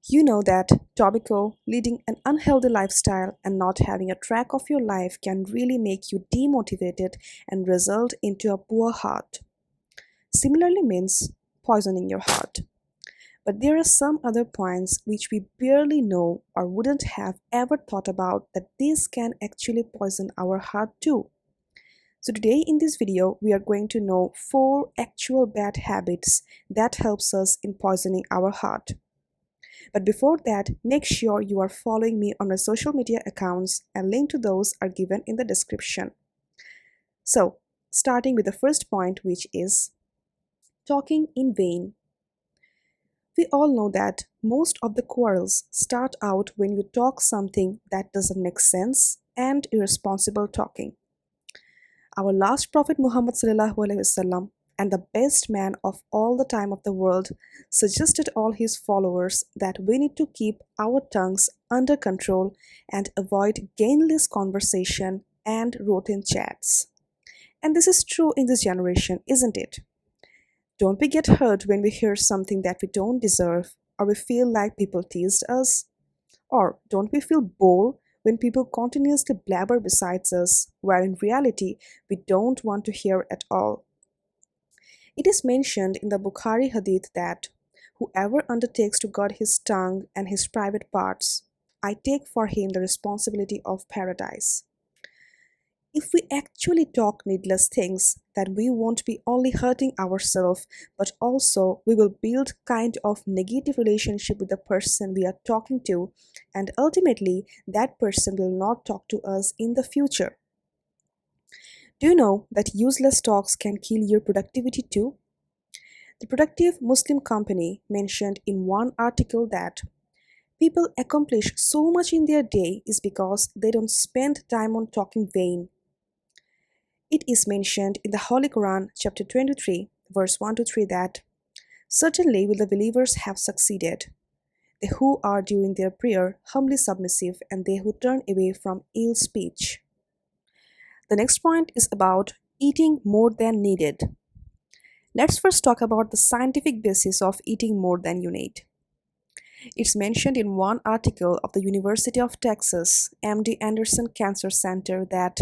You know that tobacco, leading an unhealthy lifestyle, and not having a track of your life can really make you demotivated and result into a poor heart. Similarly means poisoning your heart. But there are some other points which we barely know or wouldn't have ever thought about that this can actually poison our heart too. So today in this video we are going to know 4 actual bad habits that helps us in poisoning our heart. But before that, make sure you are following me on my social media accounts and link to those are given in the description. So, starting with the first point, which is talking in vain. We all know that most of the quarrels start out when you talk something that doesn't make sense and irresponsible talking. Our last Prophet Muhammad sallallahu alaihi wasallam and the best man of all the time of the world suggested all his followers that we need to keep our tongues under control and avoid gainless conversation and routine chats. And this is true in this generation, isn't it? Don't we get hurt when we hear something that we don't deserve, or we feel like people teased us? Or don't we feel bored when people continuously blabber besides us, where in reality we don't want to hear at all? It is mentioned in the Bukhari hadith that whoever undertakes to guard his tongue and his private parts, I take for him the responsibility of paradise. If we actually talk needless things, then we won't be only hurting ourselves, but also we will build kind of negative relationship with the person we are talking to, and ultimately that person will not talk to us in the future. Do you know that useless talks can kill your productivity too? The Productive Muslim Company mentioned in one article that people accomplish so much in their day is because they don't spend time on talking vain. It is mentioned in the Holy Quran, chapter 23, verse 1 to 3 that certainly will the believers have succeeded, they who are during their prayer humbly submissive and they who turn away from ill speech. The next point is about eating more than needed. Let's first talk about the scientific basis of eating more than you need. It's mentioned in one article of the University of Texas MD Anderson Cancer Center that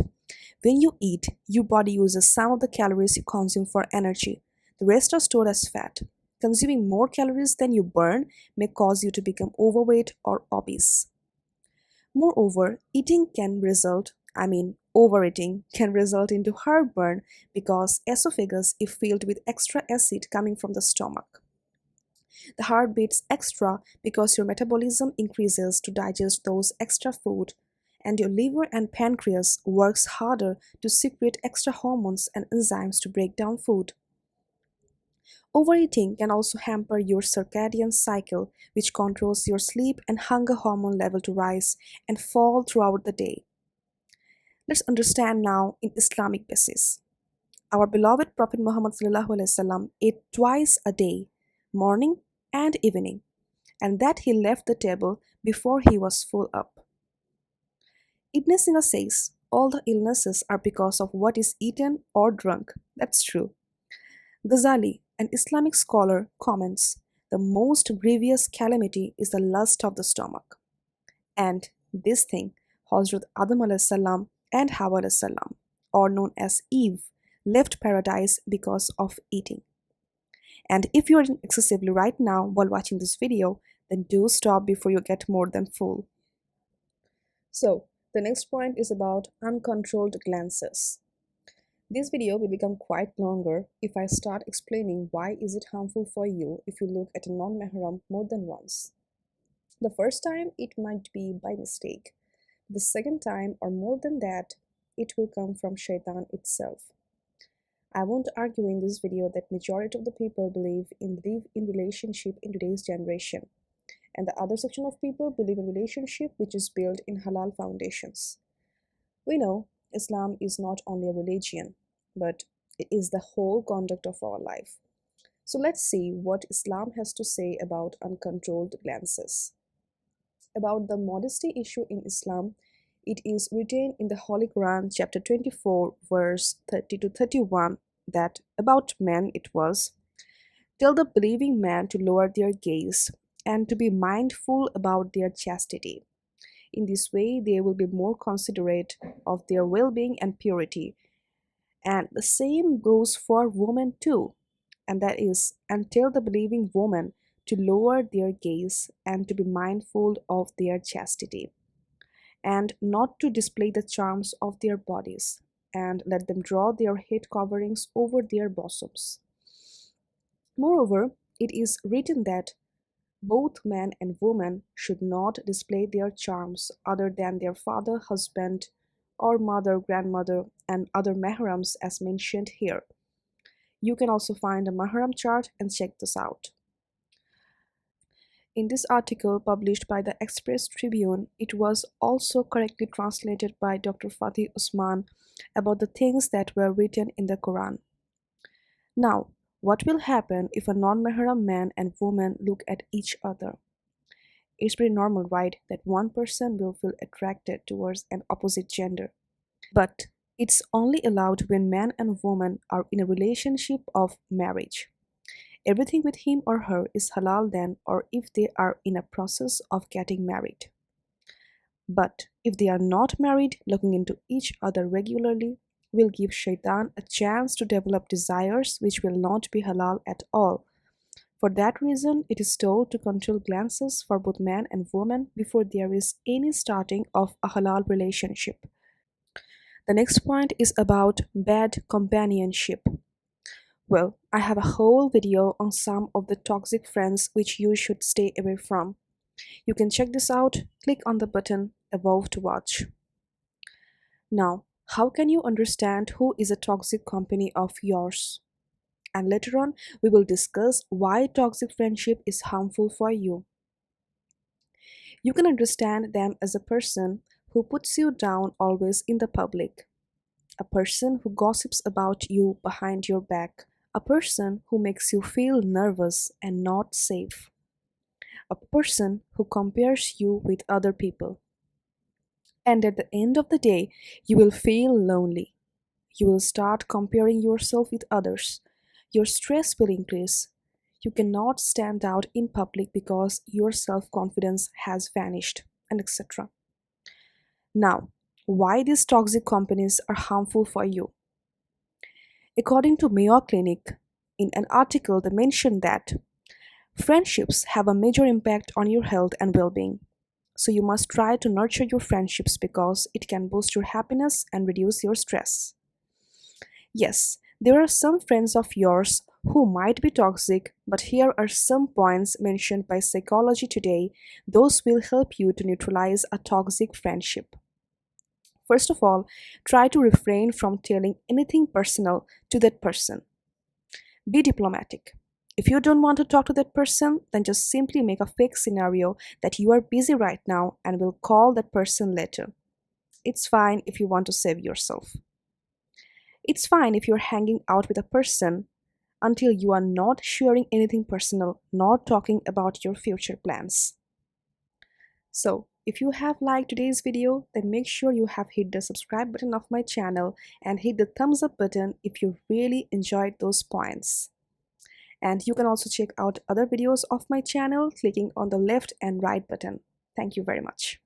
when you eat, your body uses some of the calories you consume for energy. The rest are stored as fat. Consuming more calories than you burn may cause you to become overweight or obese. Moreover, overeating can result into heartburn because esophagus is filled with extra acid coming from the stomach. The heart beats extra because your metabolism increases to digest those extra food, and your liver and pancreas works harder to secrete extra hormones and enzymes to break down food. Overeating can also hamper your circadian cycle, which controls your sleep and hunger hormone level to rise and fall throughout the day. Let's understand now in Islamic basis. Our beloved Prophet Muhammad ate twice a day, morning and evening, and that he left the table before he was full up. Ibn Sina says, all the illnesses are because of what is eaten or drunk. That's true. Ghazali, an Islamic scholar, comments, the most grievous calamity is the lust of the stomach. And this thing, Hazrat Adam salam and Hawa salam, or known as Eve, left paradise because of eating. And if you are eating excessively right now while watching this video, then do stop before you get more than full. So, the next point is about uncontrolled glances. This video will become quite longer if I start explaining why is it harmful for you if you look at a non-mahram more than once. The first time it might be by mistake. The second time or more than that, it will come from shaitan itself. I won't argue in this video that majority of the people believe in relationship in today's generation, and the other section of people believe in relationship which is built in halal foundations. We know Islam is not only a religion, but it is the whole conduct of our life. So let's see what Islam has to say about uncontrolled glances. About the modesty issue in Islam, it is written in the Holy Quran, chapter 24, verse 30 to 31, that about men it was, tell the believing man to lower their gaze and to be mindful about their chastity. In this way, they will be more considerate of their well being and purity. And the same goes for women too, and that is, and tell the believing woman to lower their gaze and to be mindful of their chastity, and not to display the charms of their bodies, and let them draw their head coverings over their bosoms. Moreover, it is written that both man and woman should not display their charms other than their father, husband, or mother, grandmother, and other mahrams as mentioned here. You can also find a mahram chart and check this out. In this article published by the Express Tribune, it was also correctly translated by Dr. Fatih Usman about the things that were written in the Quran. Now, what will happen if a non-mahram man and woman look at each other? It's pretty normal, right, that one person will feel attracted towards an opposite gender. But it's only allowed when man and woman are in a relationship of marriage. Everything with him or her is halal then, or if they are in a process of getting married. But if they are not married, looking into each other regularly will give shaitan a chance to develop desires which will not be halal at all. For that reason, it is told to control glances for both man and woman before there is any starting of a halal relationship. The next point is about bad companionship. Well, I have a whole video on some of the toxic friends which you should stay away from. You can check this out, click on the button above to watch. Now, how can you understand who is a toxic company of yours? And later on, we will discuss why toxic friendship is harmful for you. You can understand them as a person who puts you down always in the public, a person who gossips about you behind your back, a person who makes you feel nervous and not safe, a person who compares you with other people. And at the end of the day, you will feel lonely. You will start comparing yourself with others. Your stress will increase. You cannot stand out in public because your self confidence has vanished, and etc. Now, why these toxic companies are harmful for you? According to Mayo Clinic, in an article they mentioned that friendships have a major impact on your health and well being. So you must try to nurture your friendships because it can boost your happiness and reduce your stress. Yes, there are some friends of yours who might be toxic, but here are some points mentioned by Psychology Today. Those will help you to neutralize a toxic friendship. First of all, try to refrain from telling anything personal to that person. Be diplomatic. If you don't want to talk to that person, then just simply make a fake scenario that you are busy right now and will call that person later. It's fine if you want to save yourself. It's fine if you're hanging out with a person until you are not sharing anything personal, not talking about your future plans. So, if you have liked today's video, then make sure you have hit the subscribe button of my channel and hit the thumbs up button if you really enjoyed those points. And you can also check out other videos of my channel clicking on the left and right button. Thank you very much.